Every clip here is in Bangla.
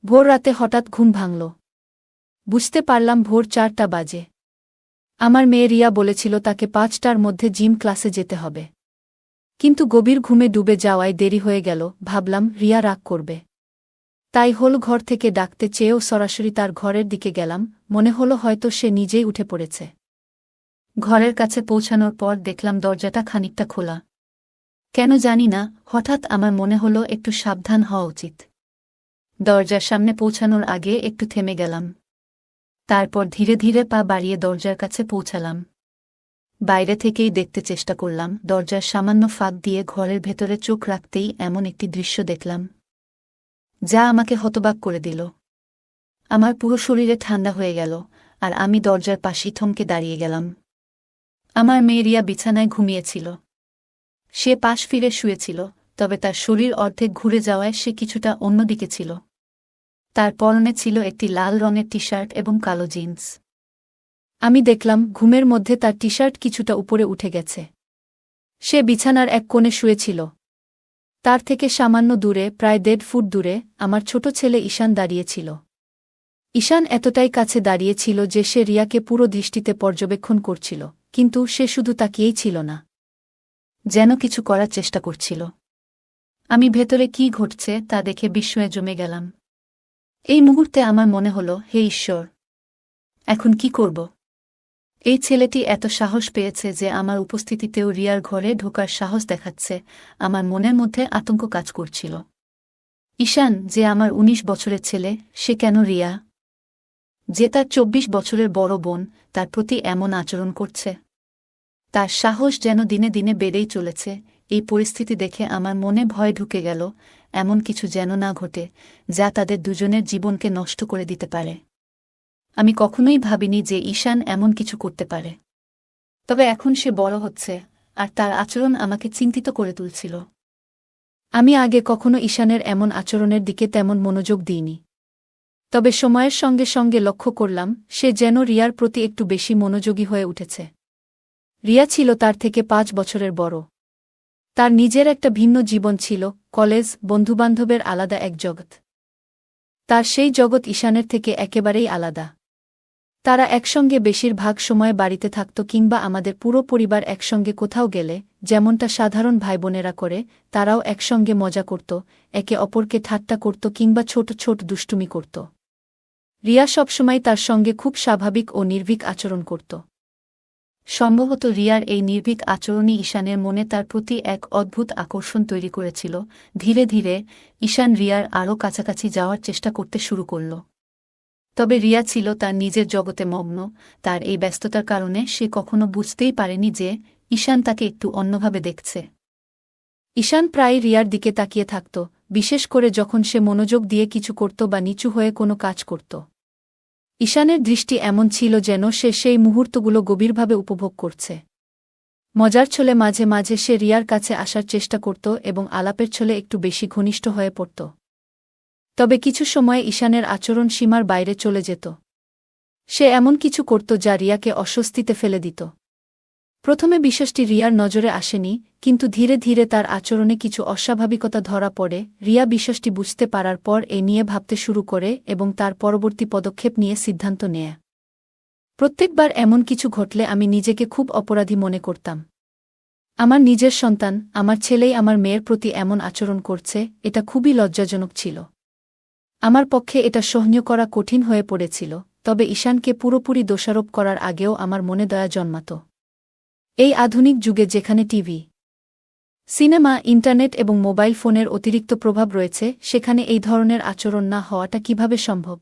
ভোর রাতে হঠাৎ ঘুম ভাঙল। বুঝতে পারলাম ভোর 4টা বাজে। আমার মেয়ে রিয়া বলেছিল তাকে 5টার মধ্যে জিম ক্লাসে যেতে হবে। কিন্তু গভীর ঘুমে ডুবে যাওয়ায় দেরি হয়ে গেল। ভাবলাম রিয়া রাগ করবে, তাই হোল ঘর থেকে ডাকতে চেয়েও সরাসরি তার ঘরের দিকে গেলাম। মনে হলো হয়তো সে নিজেই উঠে পড়েছে। ঘরের কাছে পৌঁছানোর পর দেখলাম দরজাটা খানিকটা খোলা। কেন জানি না, হঠাৎ আমার মনে হলো একটু সাবধান হওয়া উচিত। দরজার সামনে পৌঁছানোর আগে একটু থেমে গেলাম। তারপর ধীরে ধীরে পা বাড়িয়ে দরজার কাছে পৌঁছালাম। বাইরে থেকেই দেখতে চেষ্টা করলাম। দরজার সামান্য ফাঁক দিয়ে ঘরের ভেতরে চোখ রাখতেই এমন একটি দৃশ্য দেখলাম যা আমাকে হতবাক করে দিল। আমার পুরো শরীরে ঠান্ডা হয়ে গেল, আর আমি দরজার পাশেই থমকে দাঁড়িয়ে গেলাম। আমার মেয়ে রিয়া বিছানায় ঘুমিয়েছিল। সে পাশ ফিরে শুয়েছিল, তবে তার শরীর অর্ধেক ঘুরে যাওয়ায় সে কিছুটা অন্যদিকে ছিল। তার পরনে ছিল একটি লাল রঙের টি শার্ট এবং কালো জিন্স। আমি দেখলাম ঘুমের মধ্যে তার টি শার্ট কিছুটা উপরে উঠে গেছে। সে বিছানার এক কোণে শুয়েছিল। তার থেকে সামান্য দূরে, প্রায় 1.5 ফুট দূরে, আমার ছোট ছেলে ঈশান দাঁড়িয়েছিল। ঈশান এতটাই কাছে দাঁড়িয়েছিল যে সে রিয়াকে পুরো দৃষ্টিতে পর্যবেক্ষণ করছিল, কিন্তু সে শুধু তাকিয়েই ছিল না, যেন কিছু করার চেষ্টা করছিল। আমি ভেতরে কি ঘটছে তা দেখে বিস্ময়ে জমে গেলাম। এই মুহূর্তে আমার মনে হলো, হে ঈশ্বর, এখন কি করব? এই ছেলেটি এত সাহস পেয়েছে যে আমার উপস্থিতিতেও রিয়ার ঘরে ঢোকার সাহস দেখাচ্ছে। আমার মনের মধ্যে আতঙ্ক কাজ করছিল। ঈশান, যে আমার 19 বছরের ছেলে, সে কেন রিয়া, যে তার 24 বছরের বড় বোন, তার প্রতি এমন আচরণ করছে? তার সাহস যেন দিনে দিনে বেড়েই চলেছে। এই পরিস্থিতি দেখে আমার মনে ভয় ঢুকে গেল, এমন কিছু যেন না ঘটে যা তাদের দুজনের জীবনকে নষ্ট করে দিতে পারে। আমি কখনোই ভাবিনি যে ঈশান এমন কিছু করতে পারে। তবে এখন সে বড় হচ্ছে, আর তার আচরণ আমাকে চিন্তিত করে তুলছিল। আমি আগে কখনো ঈশানের এমন আচরণের দিকে তেমন মনোযোগ দিইনি। তবে সময়ের সঙ্গে সঙ্গে লক্ষ্য করলাম সে যেন রিয়ার প্রতি একটু বেশি মনোযোগী হয়ে উঠেছে। রিয়া ছিল তার থেকে 5 বছরের বড়। তার নিজের একটা ভিন্ন জীবন ছিল, কলেজ, বন্ধুবান্ধবের আলাদা এক জগৎ। তার সেই জগৎ ঈশানের থেকে একেবারেই আলাদা। তারা একসঙ্গে বেশিরভাগ সময় বাড়িতে থাকত, কিংবা আমাদের পুরো পরিবার একসঙ্গে কোথাও গেলে যেমনটা সাধারণ ভাইবোনেরা করে, তারাও একসঙ্গে মজা করত, একে অপরকে ঠাট্টা করত কিংবা ছোট ছোট দুষ্টুমি করত। রিয়া সবসময় তার সঙ্গে খুব স্বাভাবিক ও নির্ভীক আচরণ করত। সম্ভবত রিয়ার এই নির্ভীক আচরণই ঈশানের মনে তার প্রতি এক অদ্ভুত আকর্ষণ তৈরি করেছিল। ধীরে ধীরে ঈশান রিয়ার আরও কাছাকাছি যাওয়ার চেষ্টা করতে শুরু করল। তবে রিয়া ছিল তার নিজের জগতে মগ্ন। তার এই ব্যস্ততার কারণে সে কখনো বুঝতেই পারেনি যে ঈশান তাকে একটু অন্যভাবে দেখছে। ঈশান প্রায় রিয়ার দিকে তাকিয়ে থাকত, বিশেষ করে যখন সে মনোযোগ দিয়ে কিছু করত বা নিচু হয়ে কোনো কাজ করত। ঈশানের দৃষ্টি এমন ছিল যেন সে সেই মুহূর্তগুলো গভীরভাবে উপভোগ করছে। মজার ছলে মাঝে মাঝে সে রিয়ার কাছে আসার চেষ্টা করত এবং আলাপের ছলে একটু বেশি ঘনিষ্ঠ হয়ে পড়ত। তবে কিছু সময়ে ঈশানের আচরণ সীমার বাইরে চলে যেত। সে এমন কিছু করত যা রিয়াকে অস্বস্তিতে ফেলে দিত। প্রথমে বিষয়টি রিয়ার নজরে আসেনি, কিন্তু ধীরে ধীরে তার আচরণে কিছু অস্বাভাবিকতা ধরা পড়ে। রিয়া বিষয়টি বুঝতে পারার পর এ নিয়ে ভাবতে শুরু করে এবং তার পরবর্তী পদক্ষেপ নিয়ে সিদ্ধান্ত নেয়। প্রত্যেকবার এমন কিছু ঘটলে আমি নিজেকে খুব অপরাধী মনে করতাম। আমার নিজের সন্তান, আমার ছেলেই আমার মেয়ের প্রতি এমন আচরণ করছে, এটা খুবই লজ্জাজনক ছিল। আমার পক্ষে এটা সহ্য করা কঠিন হয়ে পড়েছিল। তবে ঈশানকে পুরোপুরি দোষারোপ করার আগেও আমার মনে দয়া জন্মাত। এই আধুনিক যুগে যেখানে টিভি, সিনেমা, ইন্টারনেট এবং মোবাইল ফোনের অতিরিক্ত প্রভাব রয়েছে, সেখানে এই ধরনের আচরণ না হওয়াটা কিভাবে সম্ভব?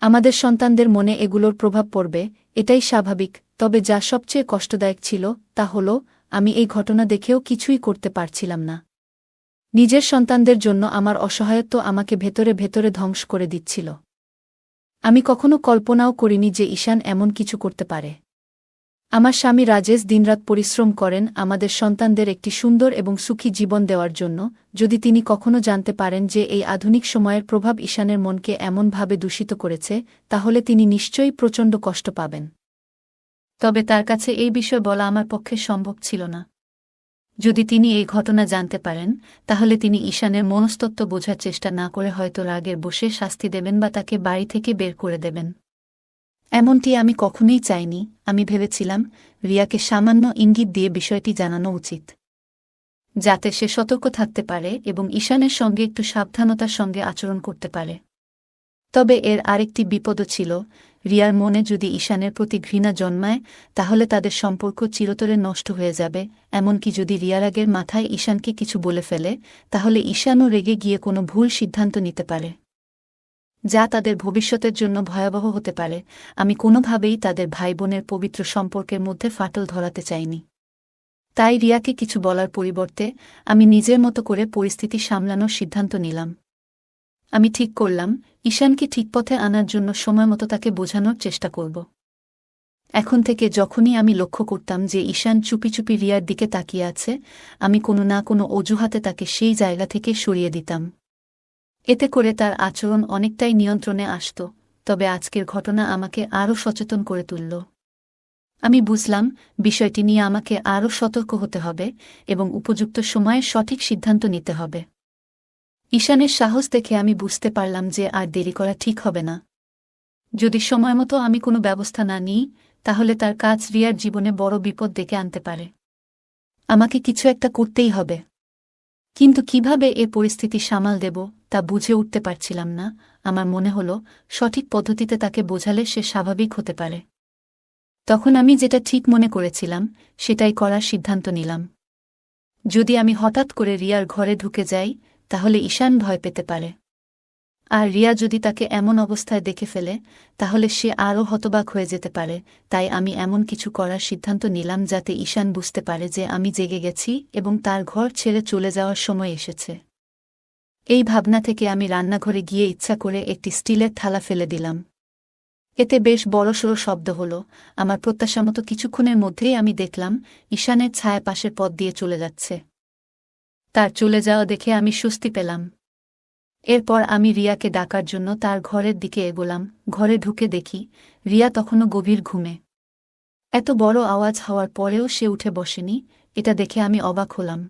আমাদের সন্তানদের মনে এগুলোর প্রভাব পড়বে, এটাই স্বাভাবিক। তবে যা সবচেয়ে কষ্টদায়ক ছিল তা হল আমি এই ঘটনা দেখেও কিছুই করতে পারছিলাম না। নিজের সন্তানদের জন্য আমার অসহায়ত্ব আমাকে ভেতরে ভেতরে ধ্বংস করে দিচ্ছিল। আমি কখনো কল্পনাও করিনি যে ঈশান এমন কিছু করতে পারে। আমার স্বামী রাজেশ দিনরাত পরিশ্রম করেন আমাদের সন্তানদের একটি সুন্দর এবং সুখী জীবন দেওয়ার জন্য। যদি তিনি কখনো জানতে পারেন যে এই আধুনিক সময়ের প্রভাব ঈশানের মনকে এমনভাবে দূষিত করেছে, তাহলে তিনি নিশ্চয়ই প্রচণ্ড কষ্ট পাবেন। তবে তার কাছে এই বিষয় বলা আমার পক্ষে সম্ভব ছিল না। যদি তিনি এই ঘটনা জানতে পারেন তাহলে তিনি ঈশানের মনস্তত্ত্ব বোঝার চেষ্টা না করে হয়তো রাগের বসে শাস্তি দেবেন বা তাকে বাড়ি থেকে বের করে দেবেন। এমনটি আমি কখনোই চাইনি। আমি ভেবেছিলাম রিয়াকে সামান্য ইঙ্গিত দিয়ে বিষয়টি জানানো উচিত, যাতে সে সতর্ক থাকতে পারে এবং ঈশানের সঙ্গে একটু সাবধানতার সঙ্গে আচরণ করতে পারে। তবে এর আরেকটি বিপদও ছিল, রিয়ার মনে যদি ঈশানের প্রতি ঘৃণা জন্মায় তাহলে তাদের সম্পর্ক চিরতরে নষ্ট হয়ে যাবে। এমনকি যদি রিয়ার আগের মাথায় ঈশানকে কিছু বলে ফেলে তাহলে ঈশানও রেগে গিয়ে কোনো ভুল সিদ্ধান্ত নিতে পারে, যা তাদের ভবিষ্যতের জন্য ভয়াবহ হতে পারে। আমি কোনোভাবেই তাদের ভাইবোনের পবিত্র সম্পর্কের মধ্যে ফাটল ধরাতে চাইনি। তাই রিয়াকে কিছু বলার পরিবর্তে আমি নিজের মতো করে পরিস্থিতি সামলানোর সিদ্ধান্ত নিলাম। আমি ঠিক করলাম ঈশানকে ঠিক পথে আনার জন্য সময়মতো তাকে বোঝানোর চেষ্টা করব। এখন থেকে যখনই আমি লক্ষ্য করতাম যে ঈশান চুপি চুপি রিয়ার দিকে তাকিয়ে আছে, আমি কোনো না কোনো অজুহাতে তাকে সেই জায়গা থেকে সরিয়ে দিতাম। এতে করে তার আচরণ অনেকটাই নিয়ন্ত্রণে আসত। তবে আজকের ঘটনা আমাকে আরও সচেতন করে তুলল। আমি বুঝলাম বিষয়টি নিয়ে আমাকে আরও সতর্ক হতে হবে এবং উপযুক্ত সময়ে সঠিক সিদ্ধান্ত নিতে হবে। ঈশানের সাহস দেখে আমি বুঝতে পারলাম যে আর দেরি করা ঠিক হবে না। যদি সময়মতো আমি কোনো ব্যবস্থা না নিই তাহলে তার কাজ রিয়ার জীবনে বড় বিপদ ডেকে আনতে পারে। আমাকে কিছু একটা করতেই হবে, কিন্তু কিভাবে এ পরিস্থিতি সামাল দেব তা বুঝে উঠতে পারছিলাম না। আমার মনে হলো সঠিক পদ্ধতিতে তাকে বোঝালে সে স্বাভাবিক হতে পারে। তখন আমি যেটা ঠিক মনে করেছিলাম সেটাই করার সিদ্ধান্ত নিলাম। যদি আমি হঠাৎ করে রিয়ার ঘরে ঢুকে যাই তাহলে ঈশান ভয় পেতে পারে, আর রিয়া যদি তাকে এমন অবস্থায় দেখে ফেলে তাহলে সে আরও হতবাক হয়ে যেতে পারে। তাই আমি এমন কিছু করার সিদ্ধান্ত নিলাম যাতে ঈশান বুঝতে পারে যে আমি জেগে গেছি এবং তার ঘর ছেড়ে চলে যাওয়ার সময় এসেছে। এই ভাবনা থেকে আমি রান্নাঘরে গিয়ে ইচ্ছা করে একটি স্টিলের থালা ফেলে দিলাম। এতে বেশ বড়সড় শব্দ হল। আমার প্রত্যাশামতো কিছুক্ষণের মধ্যেই আমি দেখলাম ঈশানের ছায়া পাশের পথ দিয়ে চলে যাচ্ছে। তার চলে যাওয়া দেখে আমি স্বস্তি পেলাম। এরপর আমি রিয়াকে ডাকার জন্য তার ঘরের দিকে এগোলাম। ঘরে ঢুকে দেখি রিয়া তখনও গভীর ঘুমে। এত বড় আওয়াজ হওয়ার পরেও সে উঠে বসেনি। এটা দেখে আমি অবাক হলাম।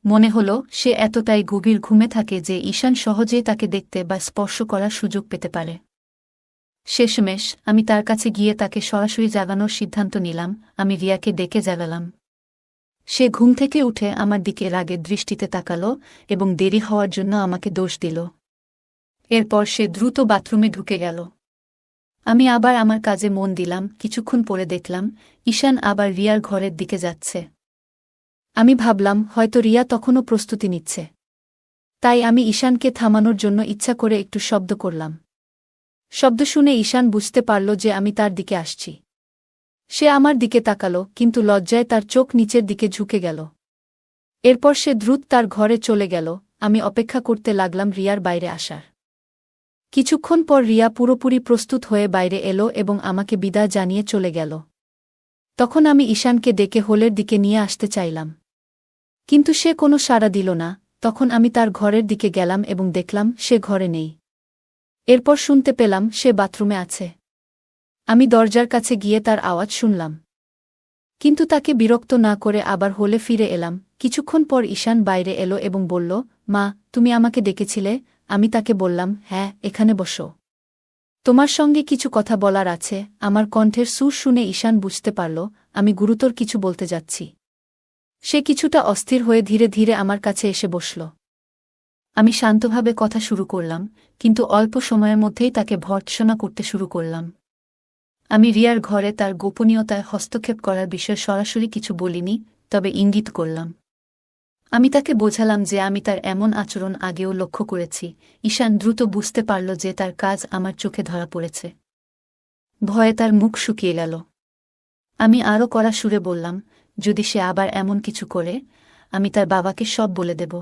মনে হলো সে এতটাই গভীর ঘুমে থাকে যে ঈশান সহজেই তাকে দেখতে বা স্পর্শ করার সুযোগ পেতে পারে। শেষমেশ আমি তার কাছে গিয়ে তাকে সরাসরি জাগানোর সিদ্ধান্ত নিলাম। আমি রিয়াকে ডেকে জাগালাম। সে ঘুম থেকে উঠে আমার দিকে রাগের দৃষ্টিতে তাকালো এবং দেরি হওয়ার জন্য আমাকে দোষ দিল। এরপর সে দ্রুত বাথরুমে ঢুকে গেল। আমি আবার আমার কাজে মন দিলাম। কিছুক্ষণ পরে দেখলাম ঈশান আবার রিয়ার ঘরের দিকে যাচ্ছে। আমি ভাবলাম হয়তো রিয়া তখনও প্রস্তুতি নিচ্ছে। তাই আমি ঈশানকে থামানোর জন্য ইচ্ছা করে একটু শব্দ করলাম। শব্দ শুনে ঈশান বুঝতে পারল যে আমি তার দিকে আসছি। সে আমার দিকে তাকালো, কিন্তু লজ্জায় তার চোখ নিচের দিকে ঝুঁকে গেল। এরপর সে দ্রুত তার ঘরে চলে গেল। আমি অপেক্ষা করতে লাগলাম রিয়ার বাইরে আসার। কিছুক্ষণ পর রিয়া পুরোপুরি প্রস্তুত হয়ে বাইরে এলো এবং আমাকে বিদায় জানিয়ে চলে গেল। তখন আমি ঈশানকে ডেকে হোলের দিকে নিয়ে আসতে চাইলাম, কিন্তু সে কোনো সাড়া দিল না। তখন আমি তার ঘরের দিকে গেলাম এবং দেখলাম সে ঘরে নেই। এরপর শুনতে পেলাম সে বাথরুমে আছে। আমি দরজার কাছে গিয়ে তার আওয়াজ শুনলাম, কিন্তু তাকে বিরক্ত না করে আবার হোলে ফিরে এলাম। কিছুক্ষণ পর ঈশান বাইরে এলো এবং বলল, মা, তুমি আমাকে ডেকেছিলে? আমি তাকে বললাম, হ্যাঁ, এখানে বসো। তোমার সঙ্গে কিছু কথা বলার আছে। আমার কণ্ঠের সুর শুনে ঈশান বুঝতে পারল আমি গুরুতর কিছু বলতে যাচ্ছি। সে কিছুটা অস্থির হয়ে ধীরে ধীরে আমার কাছে এসে বসল। আমি শান্তভাবে কথা শুরু করলাম, কিন্তু অল্প সময়ের মধ্যেই তাকে ভর্ৎসনা করতে শুরু করলাম। আমি রিয়ার ঘরে তার গোপনীয়তায় হস্তক্ষেপ করার বিষয়ে সরাসরি কিছু বলিনি, তবে ইঙ্গিত করলাম। আমি তাকে বোঝালাম যে আমি তার এমন আচরণ আগেও লক্ষ্য করেছি। ঈশান দ্রুত বুঝতে পারল যে তার কাজ আমার চোখে ধরা পড়েছে। ভয়ে তার মুখ শুকিয়ে গেল। আমি আরও কড়া সুরে বললাম, যদি সে আবার এমন কিছু করে, আমি তার বাবাকে সব বলে দেব।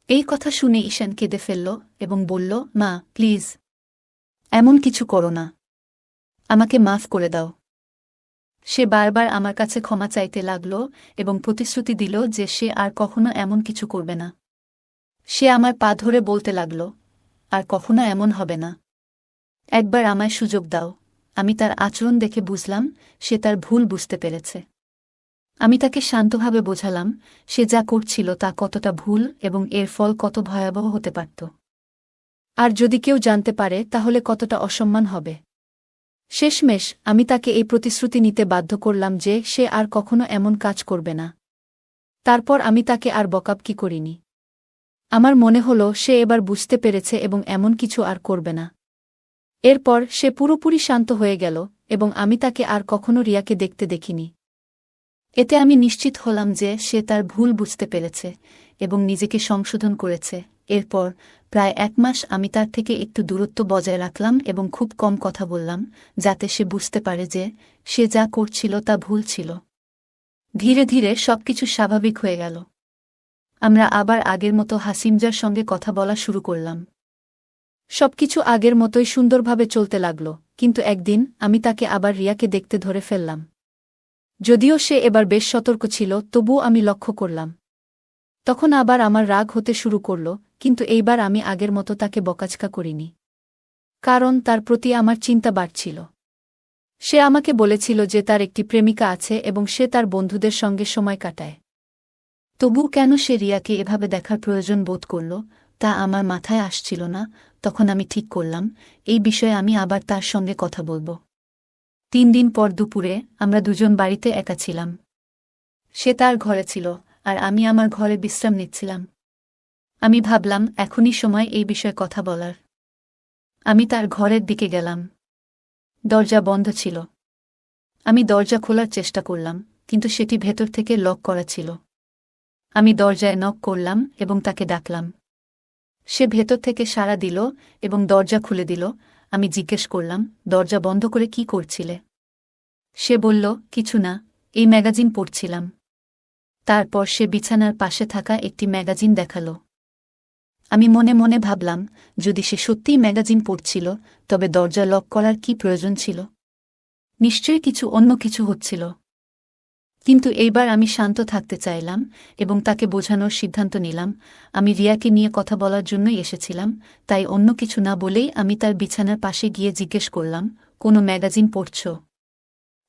এই কথা শুনে ঈশান কেঁদে ফেলল এবং বলল, মা, প্লিজ, এমন কিছু করো না। আমাকে মাফ করে দাও। সে বারবার আমার কাছে ক্ষমা চাইতে লাগল এবং প্রতিশ্রুতি দিল যে সে আর কখনো এমন কিছু করবে না। সে আমার পা ধরে বলতে লাগল, আর কখনো এমন হবে না। একবার আমায় সুযোগ দাও। আমি তার আচরণ দেখে বুঝলাম সে তার ভুল বুঝতে পেরেছে। আমি তাকে শান্তভাবে বোঝালাম সে যা করছিল তা কতটা ভুল এবং এর ফল কত ভয়াবহ হতে পারত। আর যদি কেউ জানতে পারে তাহলে কতটা অসম্মান হবে। শেষমেশ আমি তাকে এই প্রতিশ্রুতি নিতে বাধ্য করলাম যে সে আর কখনো এমন কাজ করবে না। তারপর আমি তাকে আর বকাবকি করিনি। আমার মনে হল সে এবার বুঝতে পেরেছে এবং এমন কিছু আর করবে না। এরপর সে পুরোপুরি শান্ত হয়ে গেল এবং আমি তাকে আর কখনো রিয়াকে দেখতে দেখিনি। এতে আমি নিশ্চিত হলাম যে সে তার ভুল বুঝতে পেরেছে এবং নিজেকে সংশোধন করেছে। এরপর প্রায় 1 মাস আমি তার থেকে একটু দূরত্ব বজায় রাখলাম এবং খুব কম কথা বললাম, যাতে সে বুঝতে পারে যে সে যা করছিল তা ভুল ছিল। ধীরে ধীরে সবকিছু স্বাভাবিক হয়ে গেল। আমরা আবার আগের মতো হাসিমজার সঙ্গে কথা বলা শুরু করলাম। সবকিছু আগের মতোই সুন্দরভাবে চলতে লাগল, কিন্তু একদিন আমি তাকে আবার রিয়াকে দেখতে ধরে ফেললাম। যদিও সে এবার বেশ সতর্ক ছিল, তবুও আমি লক্ষ্য করলাম। তখন আবার আমার রাগ হতে শুরু করল, কিন্তু এইবার আমি আগের মতো তাকে বকাঝকা করিনি। কারণ তার প্রতি আমার চিন্তা বাড়ছিল। সে আমাকে বলেছিল যে তার একটি প্রেমিকা আছে এবং সে তার বন্ধুদের সঙ্গে সময় কাটায়। তবু কেন সে রিয়াকে এভাবে দেখার প্রয়োজন বোধ করল তা আমার মাথায় আসছিল না। তখন আমি ঠিক করলাম এই বিষয়ে আমি আবার তার সঙ্গে কথা বলব। 3 দিন পর দুপুরে আমরা দুজন বাড়িতে একা ছিলাম। সে তার ঘরে ছিল আর আমি আমার ঘরে বিশ্রাম নিচ্ছিলাম। আমি ভাবলাম এখনই সময় এই বিষয়ে কথা বলার। আমি তার ঘরের দিকে গেলাম। দরজা বন্ধ ছিল। আমি দরজা খোলার চেষ্টা করলাম, কিন্তু সেটি ভেতর থেকে লক করা ছিল। আমি দরজায় নক করলাম এবং তাকে ডাকলাম। সে ভেতর থেকে সাড়া দিল এবং দরজা খুলে দিল। আমি জিজ্ঞেস করলাম, দরজা বন্ধ করে কি করছিলে? সে বলল, কিছু না, এই ম্যাগাজিন পড়ছিলাম। তারপর সে বিছানার পাশে থাকা একটি ম্যাগাজিন দেখালো। আমি মনে মনে ভাবলাম, যদি সে সত্যিই ম্যাগাজিন পড়ছিল তবে দরজা লক করার কি প্রয়োজন ছিল? নিশ্চয়ই অন্য কিছু হচ্ছিল। কিন্তু এইবার আমি শান্ত থাকতে চাইলাম এবং তাকে বোঝানোর সিদ্ধান্ত নিলাম আমি রিয়াকে নিয়ে কথা বলার জন্যই এসেছিলাম, তাই অন্য কিছু না বলেই আমি তার বিছানার পাশে গিয়ে জিজ্ঞেস করলাম, কোনো ম্যাগাজিন পড়ছ?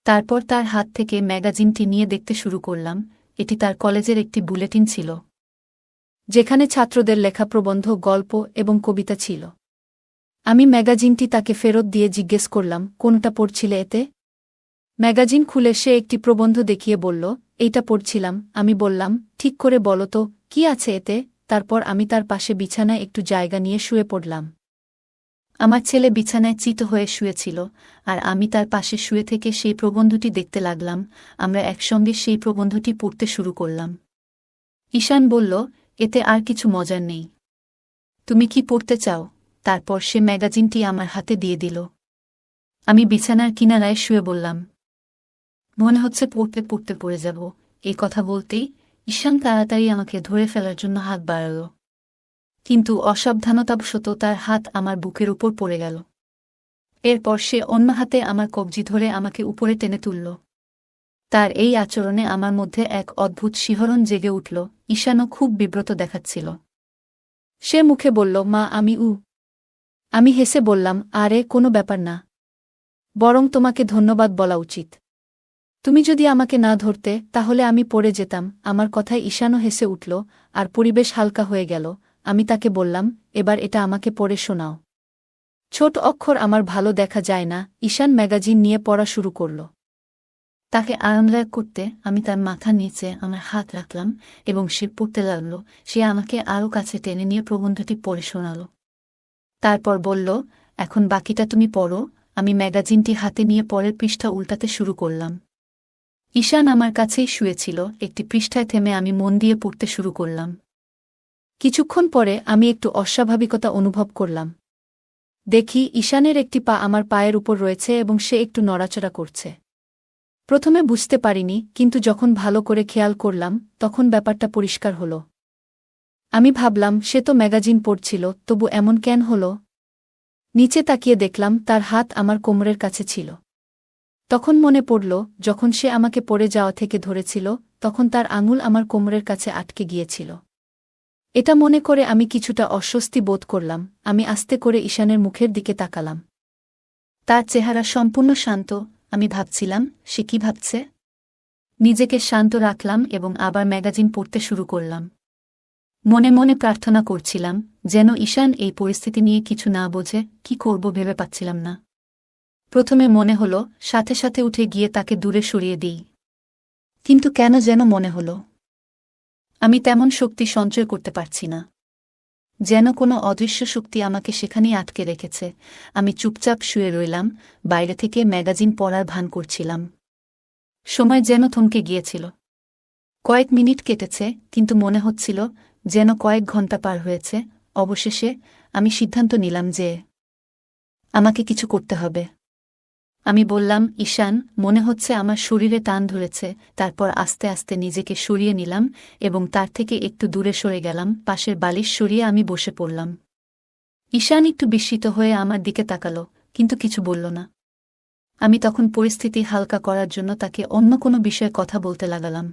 তারপর তার হাত থেকে ম্যাগাজিনটি নিয়ে দেখতে শুরু করলাম। এটি তার কলেজের একটি বুলেটিন ছিল, যেখানে ছাত্রদের লেখা প্রবন্ধ, গল্প এবং কবিতা ছিল। আমি ম্যাগাজিনটি তাকে ফেরত দিয়ে জিজ্ঞেস করলাম, কোনটা পড়ছিলে এতে? ম্যাগাজিন খুলে সে একটি প্রবন্ধ দেখিয়ে বলল, এইটা পড়ছিলাম। আমি বললাম, ঠিক করে বলো তো, কি আছে এতে? তারপর আমি তার পাশে বিছানায় একটু জায়গা নিয়ে শুয়ে পড়লাম। আমার ছেলে বিছানায় চিত হয়ে শুয়েছিল আর আমি তার পাশে শুয়ে থেকে সেই প্রবন্ধটি দেখতে লাগলাম। আমরা একসঙ্গে সেই প্রবন্ধটি পড়তে শুরু করলাম। ঈশান বলল, এতে আর কিছু মজার নেই। তুমি কি পড়তে চাও? তারপর সে ম্যাগাজিনটি আমার হাতে দিয়ে দিল। আমি বিছানার কিনারায় শুয়ে বললাম, মনে হচ্ছে পড়তে পড়তে পড়ে যাব। এই কথা বলতেই ঈশান তাড়াতাড়ি আমাকে ধরে ফেলার জন্য হাত বাড়াল, কিন্তু অসাবধানতাবশত তার হাত আমার বুকের উপর পড়ে গেল। এরপর সে অন্য হাতে আমার কবজি ধরে আমাকে উপরে টেনে তুলল। তার এই আচরণে আমার মধ্যে এক অদ্ভুত শিহরণ জেগে উঠল। ঈশানও খুব বিব্রত দেখাচ্ছিল। সে মুখে বলল, মা, আমি হেসে বললাম, আরে কোনো ব্যাপার না, বরং তোমাকে ধন্যবাদ বলা উচিত। তুমি যদি আমাকে না ধরতে তাহলে আমি পড়ে যেতাম। আমার কথায় ঈশানও হেসে উঠল আর পরিবেশ হালকা হয়ে গেল। আমি তাকে বললাম, এবার এটা আমাকে পড়ে শোনাও। ছোট অক্ষর আমার ভালো দেখা যায় না। ঈশান ম্যাগাজিন নিয়ে পড়া শুরু করল। তাকে আরামদায়ক করতে আমি তার মাথা নিচে আমার হাত রাখলাম এবং সে পড়তে লাগল। সে আমাকে আরও কাছে টেনে নিয়ে প্রবন্ধটি পড়ে শোনাল। তারপর বলল, এখন বাকিটা তুমি পড়ো। আমি ম্যাগাজিনটি হাতে নিয়ে পরের পৃষ্ঠা উল্টাতে শুরু করলাম। ঈশান আমার কাছেই শুয়েছিল। একটি পৃষ্ঠায় থেমে আমি মন দিয়ে পড়তে শুরু করলাম। কিছুক্ষণ পরে আমি একটু অস্বাভাবিকতা অনুভব করলাম। দেখি ঈশানের একটি পা আমার পায়ের উপর রয়েছে এবং সে একটু নড়াচড়া করছে। প্রথমে বুঝতে পারিনি, কিন্তু যখন ভালো করে খেয়াল করলাম তখন ব্যাপারটা পরিষ্কার হল। আমি ভাবলাম, সে তো ম্যাগাজিন পড়ছিল, তবু এমন কেন হল? নিচে তাকিয়ে দেখলাম তার হাত আমার কোমরের কাছে ছিল। তখন মনে পড়ল, যখন সে আমাকে পড়ে যাওয়া থেকে ধরেছিল তখন তার আঙুল আমার কোমরের কাছে আটকে গিয়েছিল। এটা মনে করে আমি কিছুটা অস্বস্তি বোধ করলাম। আমি আস্তে করে ঈশানের মুখের দিকে তাকালাম। তার চেহারা সম্পূর্ণ শান্ত। আমি ভাবছিলাম, সে কি ভাবছে? নিজেকে শান্ত রাখলাম এবং আবার ম্যাগাজিন পড়তে শুরু করলাম। মনে মনে প্রার্থনা করছিলাম যেন ঈশান এই পরিস্থিতি নিয়ে কিছু না বোঝে। কি করব ভেবে পাচ্ছিলাম না। প্রথমে মনে হলো সাথে সাথে উঠে গিয়ে তাকে দূরে সরিয়ে দিই, কিন্তু কেন যেন মনে হলো আমি তেমন শক্তি সঞ্চয় করতে পারছি না, যেন কোনো অদৃশ্য শক্তি আমাকে সেখানেই আটকে রেখেছে। আমি চুপচাপ শুয়ে রইলাম, বাইরে থেকে ম্যাগাজিন পড়ার ভান করছিলাম। সময় যেন থমকে গিয়েছিল। কয়েক মিনিট কেটেছে, কিন্তু মনে হচ্ছিল যেন কয়েক ঘন্টা পার হয়েছে। অবশেষে আমি সিদ্ধান্ত নিলাম যে আমাকে কিছু করতে হবে। আমি বললাম, ঈশান, মনে হচ্ছে আমার শরীরে টান ধরেছে। তারপর আস্তে আস্তে নিজেকে সরিয়ে নিলাম এবং তার থেকে একটু দূরে সরে গেলাম। পাশের বালিশ সরিয়ে আমি বসে পড়লাম। ঈশান একটু বিস্মিত হয়ে আমার দিকে তাকালো, কিন্তু কিছু বলল না। আমি তখন পরিস্থিতি হালকা করার জন্য তাকে অন্য কোনো বিষয়ে কথা বলতে লাগালাম।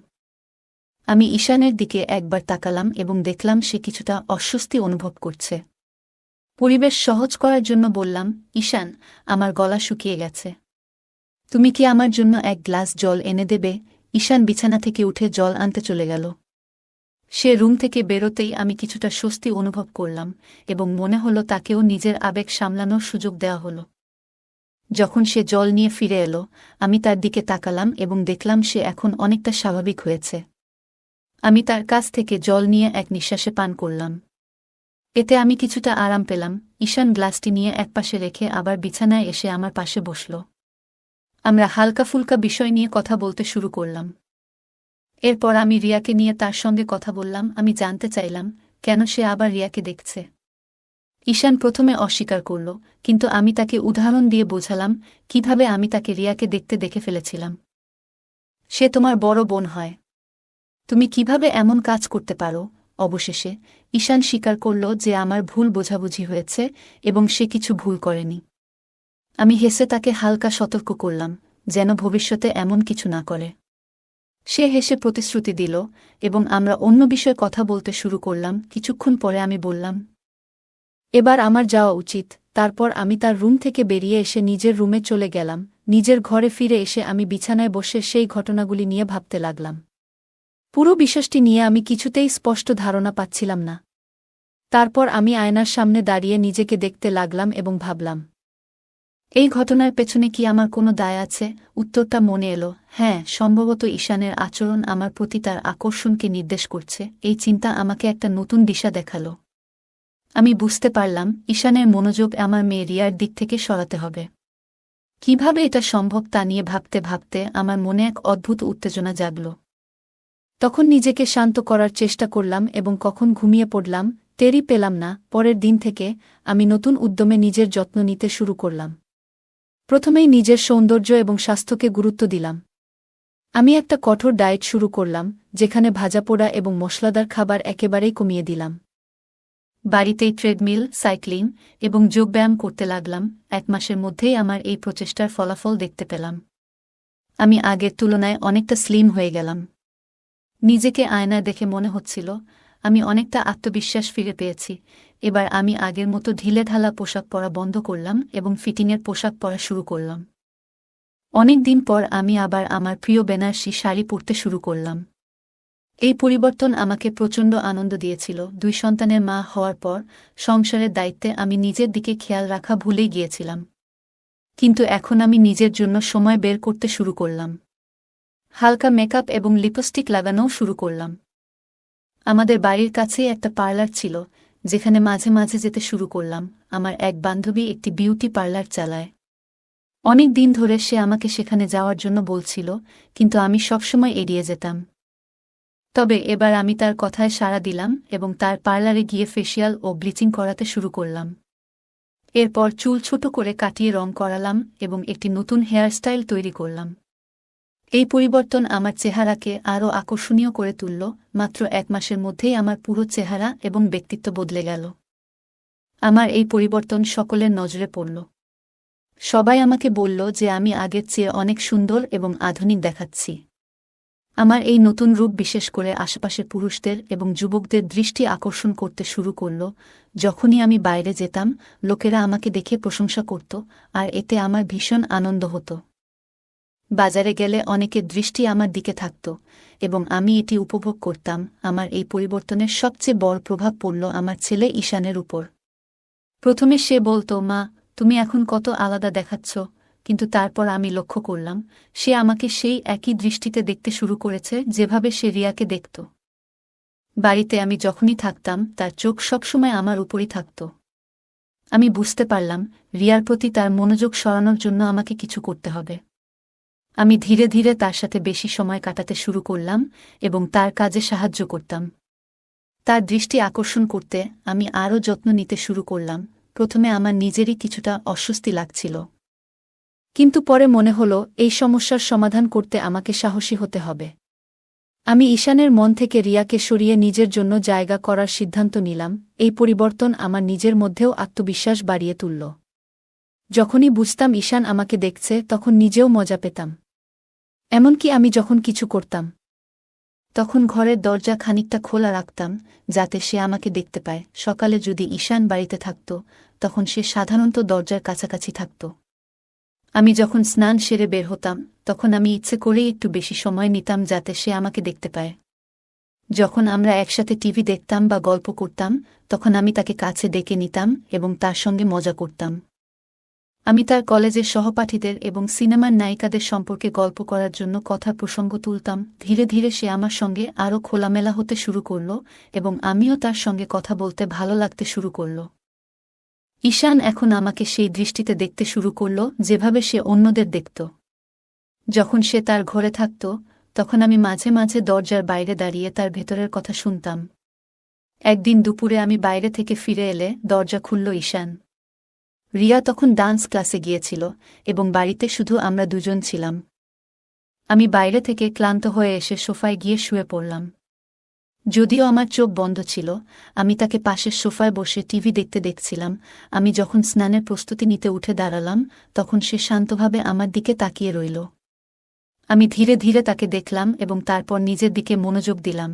আমি ঈশানের দিকে একবার তাকালাম এবং দেখলাম সে কিছুটা অস্বস্তি অনুভব করছে। পরিবেশ সহজ করার জন্য বললাম, ঈশান, আমার গলা শুকিয়ে গেছে। তুমি কি আমার জন্য এক গ্লাস জল এনে দেবে? ঈশান বিছানা থেকে উঠে জল আনতে চলে গেল। সে রুম থেকে বেরোতেই আমি কিছুটা স্বস্তি অনুভব করলাম এবং মনে হলো তাকেও নিজের আবেগ সামলানোর সুযোগ দেওয়া হলো। যখন সে জল নিয়ে ফিরে এলো, আমি তার দিকে তাকালাম এবং দেখলাম সে এখন অনেকটা স্বাভাবিক হয়েছে। আমি তার কাছ থেকে জল নিয়ে এক নিঃশ্বাসে পান করলাম। এতে আমি কিছুটা আরাম পেলাম। ঈশান গ্লাসটি নিয়ে একপাশে রেখে আবার বিছানায় এসে আমার পাশে বসল। আমরা হালকা ফুলকা বিষয় নিয়ে কথা বলতে শুরু করলাম। এরপর আমি রিয়াকে নিয়ে তার সঙ্গে কথা বললাম। আমি জানতে চাইলাম কেন সে আবার রিয়াকে দেখছে। ঈশান প্রথমে অস্বীকার করল, কিন্তু আমি তাকে উদাহরণ দিয়ে বোঝালাম কিভাবে আমি তাকে রিয়াকে দেখে ফেলেছিলাম। সে তোমার বড় বোন হয়। তুমি কিভাবে এমন কাজ করতে পারো? অবশেষে ঈশান স্বীকার করল যে আমার ভুল বোঝাবুঝি হয়েছে এবং সে কিছু ভুল করেনি। আমি হেসে তাকে হালকা সতর্ক করলাম যেন ভবিষ্যতে এমন কিছু না করে। সে হেসে প্রতিশ্রুতি দিল এবং আমরা অন্য বিষয়ে কথা বলতে শুরু করলাম। কিছুক্ষণ পরে আমি বললাম, এবার আমার যাওয়া উচিত। তারপর আমি তার রুম থেকে বেরিয়ে এসে নিজের রুমে চলে গেলাম। নিজের ঘরে ফিরে এসে আমি বিছানায় বসে সেই ঘটনাগুলি নিয়ে ভাবতে লাগলাম। পুরো বিষয়টি নিয়ে আমি কিছুতেই স্পষ্ট ধারণা পাচ্ছিলাম না। তারপর আমি আয়নার সামনে দাঁড়িয়ে নিজেকে দেখতে লাগলাম এবং ভাবলাম, এই ঘটনার পেছনে কি আমার কোনো দায় আছে? উত্তরটা মনে এলো, হ্যাঁ, সম্ভবত ঈশানের আচরণ আমার প্রতি তার আকর্ষণকে নির্দেশ করছে। এই চিন্তা আমাকে একটা নতুন দিশা দেখালো। আমি বুঝতে পারলাম ঈশানের মনোযোগ আমার মেয়ে রিয়ার দিক থেকে সরাতে হবে। কিভাবে এটা সম্ভব তা নিয়ে ভাবতে ভাবতে আমার মনে এক অদ্ভুত উত্তেজনা জাগল। তখন নিজেকে শান্ত করার চেষ্টা করলাম এবং কখন ঘুমিয়ে পড়লাম টেরই পেলাম না। পরের দিন থেকে আমি নতুন উদ্যমে নিজের যত্ন নিতে শুরু করলাম। প্রথমেই নিজের সৌন্দর্য এবং স্বাস্থ্যকে গুরুত্ব দিলাম। আমি একটা কঠোর ডায়েট শুরু করলাম, যেখানে ভাজাপোড়া এবং মশলাদার খাবার একেবারেই কমিয়ে দিলাম। বাড়িতেই ট্রেডমিল, সাইক্লিং এবং যোগব্যায়াম করতে লাগলাম। 1 মাসের মধ্যেই আমার এই প্রচেষ্টার ফলাফল দেখতে পেলাম। আমি আগের তুলনায় অনেকটা স্লিম হয়ে গেলাম। নিজেকে আয়নায় দেখে মনে হচ্ছিল আমি অনেকটা আত্মবিশ্বাস ফিরে পেয়েছি। এবার আমি আগের মতো ঢিলেঢালা পোশাক পরা বন্ধ করলাম এবং ফিটিংয়ের পোশাক পরা শুরু করলাম। অনেক দিন পর আমি আবার আমার প্রিয় বেনারসি শাড়ি পরতে শুরু করলাম। এই পরিবর্তন আমাকে প্রচণ্ড আনন্দ দিয়েছিল। 2 সন্তানের মা হওয়ার পর সংসারের দায়িত্বে আমি নিজের দিকে খেয়াল রাখা ভুলেই গিয়েছিলাম। কিন্তু এখন আমি নিজের জন্য সময় বের করতে শুরু করলাম। হালকা মেকআপ এবং লিপস্টিক লাগানোও শুরু করলাম। আমাদের বাড়ির কাছেই একটা পার্লার ছিল, যেখানে মাঝে মাঝে যেতে শুরু করলাম। আমার এক বান্ধবী একটি বিউটি পার্লার চালায়। অনেক দিন ধরে সে আমাকে সেখানে যাওয়ার জন্য বলছিল, কিন্তু আমি সবসময় এড়িয়ে যেতাম। তবে এবার আমি তার কথায় সাড়া দিলাম এবং তার পার্লারে গিয়ে ফেসিয়াল ও ব্লিচিং করাতে শুরু করলাম। এরপর চুল ছোট করে কাটিয়ে রং করালাম এবং একটি নতুন হেয়ারস্টাইল তৈরি করলাম। এই পরিবর্তন আমার চেহারাকে আরও আকর্ষণীয় করে তুলল। মাত্র 1 মাসের মধ্যেই আমার পুরো চেহারা এবং ব্যক্তিত্ব বদলে গেল। আমার এই পরিবর্তন সকলের নজরে পড়ল। সবাই আমাকে বলল যে আমি আগের চেয়ে অনেক সুন্দর এবং আধুনিক দেখাচ্ছি। আমার এই নতুন রূপ বিশেষ করে আশেপাশের পুরুষদের এবং যুবকদের দৃষ্টি আকর্ষণ করতে শুরু করল। যখনই আমি বাইরে যেতাম, লোকেরা আমাকে দেখে প্রশংসা করত, আর এতে আমার ভীষণ আনন্দ হতো। বাজারে গেলে অনেকের দৃষ্টি আমার দিকে থাকত এবং আমি এটি উপভোগ করতাম। আমার এই পরিবর্তনের সবচেয়ে বড় প্রভাব পড়ল আমার ছেলে ঈশানের উপর। প্রথমে সে বলতো, মা, তুমি এখন কত আলাদা দেখাচ্ছ, কিন্তু তারপর আমি লক্ষ্য করলাম সে আমাকে সেই একই দৃষ্টিতে দেখতে শুরু করেছে যেভাবে সে রিয়াকে দেখত। বাড়িতে আমি যখনই থাকতাম তার চোখ সবসময় আমার উপরই থাকত। আমি বুঝতে পারলাম রিয়ার প্রতি তার মনোযোগ সরানোর জন্য আমাকে কিছু করতে হবে। আমি ধীরে ধীরে তার সাথে বেশি সময় কাটাতে শুরু করলাম এবং তার কাজে সাহায্য করতাম। তার দৃষ্টি আকর্ষণ করতে আমি আরও যত্ন নিতে শুরু করলাম। প্রথমে আমার নিজেরই কিছুটা অস্বস্তি লাগছিল, কিন্তু পরে মনে হলো এই সমস্যার সমাধান করতে আমাকে সাহসী হতে হবে। আমি ঈশানের মন থেকে রিয়াকে সরিয়ে নিজের জন্য জায়গা করার সিদ্ধান্ত নিলাম। এই পরিবর্তন আমার নিজের মধ্যেও আত্মবিশ্বাস বাড়িয়ে তুলল। যখনই বুঝতাম ঈশান আমাকে দেখছে তখন নিজেও মজা পেতাম। এমনকি আমি যখন কিছু করতাম তখন ঘরের দরজা খানিকটা খোলা রাখতাম যাতে সে আমাকে দেখতে পায়। সকালে যদি ঈশান বাড়িতে থাকত তখন সে সাধারণত দরজার কাছাকাছি থাকত। আমি যখন স্নান সেরে বের হতাম তখন আমি ইচ্ছে করেই একটু বেশি সময় নিতাম যাতে সে আমাকে দেখতে পায়। যখন আমরা একসাথে টিভি দেখতাম বা গল্প করতাম তখন আমি তাকে কাছে ডেকে নিতাম এবং তার সঙ্গে মজা করতাম। আমি তার কলেজের সহপাঠীদের এবং সিনেমার নায়িকাদের সম্পর্কে গল্প করার জন্য কথার প্রসঙ্গ তুলতাম। ধীরে ধীরে সে আমার সঙ্গে আরও খোলামেলা হতে শুরু করল এবং আমিও তার সঙ্গে কথা বলতে ভালো লাগতে শুরু করল। ঈশান এখন আমাকে সেই দৃষ্টিতে দেখতে শুরু করল যেভাবে সে অন্যদের দেখত। যখন সে তার ঘরে থাকত তখন আমি মাঝে মাঝে দরজার বাইরে দাঁড়িয়ে তার ভেতরের কথা শুনতাম। একদিন দুপুরে আমি বাইরে থেকে ফিরে এলে দরজা খুলল ঈশান। রিয়া তখন ডান্স ক্লাসে গিয়েছিল এবং বাড়িতে শুধু আমরা দুজন ছিলাম। আমি বাইরে থেকে ক্লান্ত হয়ে এসে সোফায় গিয়ে শুয়ে পড়লাম। যদিও আমার চোখ বন্ধ ছিল, আমি তাকে পাশের সোফায় বসে টিভি দেখতে দেখছিলাম। আমি যখন স্নানের প্রস্তুতি নিতে উঠে দাঁড়ালাম তখন সে শান্তভাবে আমার দিকে তাকিয়ে রইল। আমি ধীরে ধীরে তাকে দেখলাম এবং তারপর নিজের দিকে মনোযোগ দিলাম।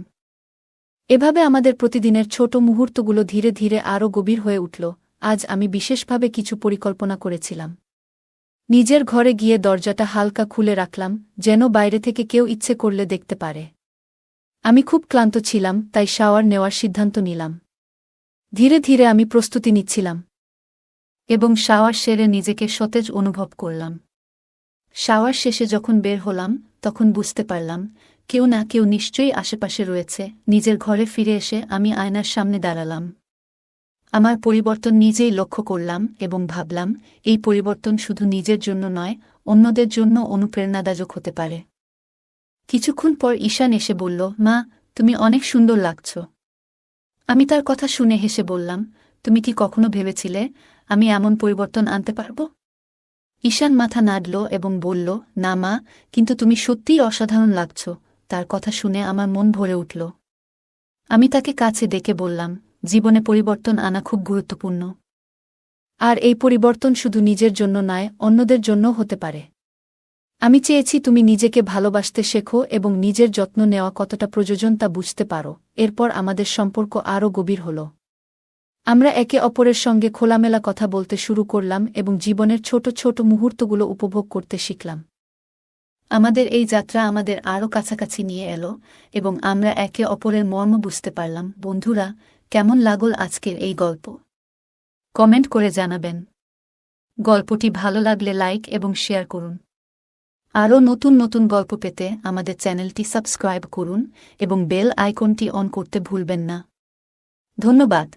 এভাবে আমাদের প্রতিদিনের ছোট মুহূর্তগুলো ধীরে ধীরে আরও গভীর হয়ে উঠল। আজ আমি বিশেষভাবে কিছু পরিকল্পনা করেছিলাম। নিজের ঘরে গিয়ে দরজাটা হালকা খুলে রাখলাম যেন বাইরে থেকে কেউ ইচ্ছে করলে দেখতে পারে। আমি খুব ক্লান্ত ছিলাম, তাই শাওয়ার নেওয়ার সিদ্ধান্ত নিলাম। ধীরে ধীরে আমি প্রস্তুতি নিচ্ছিলাম এবং শাওয়ার সেরে নিজেকে সতেজ অনুভব করলাম। শাওয়ার শেষে যখন বের হলাম তখন বুঝতে পারলাম কেউ না কেউ নিশ্চয়ই আশেপাশে রয়েছে। নিজের ঘরে ফিরে এসে আমি আয়নার সামনে দাঁড়ালাম। আমার পরিবর্তন নিজেই লক্ষ্য করলাম এবং ভাবলাম এই পরিবর্তন শুধু নিজের জন্য নয়, অন্যদের জন্য অনুপ্রেরণাদায়ক হতে পারে। কিছুক্ষণ পর ঈশান এসে বলল, মা, তুমি অনেক সুন্দর লাগছ। আমি তার কথা শুনে হেসে বললাম, তুমি কি কখনো ভেবেছিলে আমি এমন পরিবর্তন আনতে পারব? ঈশান মাথা নাড়ল এবং বলল, না মা, কিন্তু তুমি সত্যিই অসাধারণ লাগছ। তার কথা শুনে আমার মন ভরে উঠল। আমি তাকে কাছে ডেকে বললাম, জীবনে পরিবর্তন আনা খুব গুরুত্বপূর্ণ। আর এই পরিবর্তন শুধু নিজের জন্য নয়, অন্যদের জন্যও হতে পারে। আমি চেয়েছি তুমি নিজেকে ভালোবাসতে শেখো এবং নিজের যত্ন নেওয়া কতটা প্রয়োজন তা বুঝতে পারো। এরপর আমাদের সম্পর্ক আরও গভীর হল। আমরা একে অপরের সঙ্গে খোলামেলা কথা বলতে শুরু করলাম এবং জীবনের ছোট ছোট মুহূর্তগুলো উপভোগ করতে শিখলাম। আমাদের এই যাত্রা আমাদের আরও কাছাকাছি নিয়ে এলো এবং আমরা একে অপরের মর্ম বুঝতে পারলাম। বন্ধুরা, কেমন লাগল আজকের এই গল্প? কমেন্ট করে জানাবেন। গল্পটি ভালো লাগলে লাইক এবং শেয়ার করুন। আরও নতুন নতুন গল্প পেতে আমাদের চ্যানেলটি সাবস্ক্রাইব করুন এবং বেল আইকনটি অন করতে ভুলবেন না। ধন্যবাদ।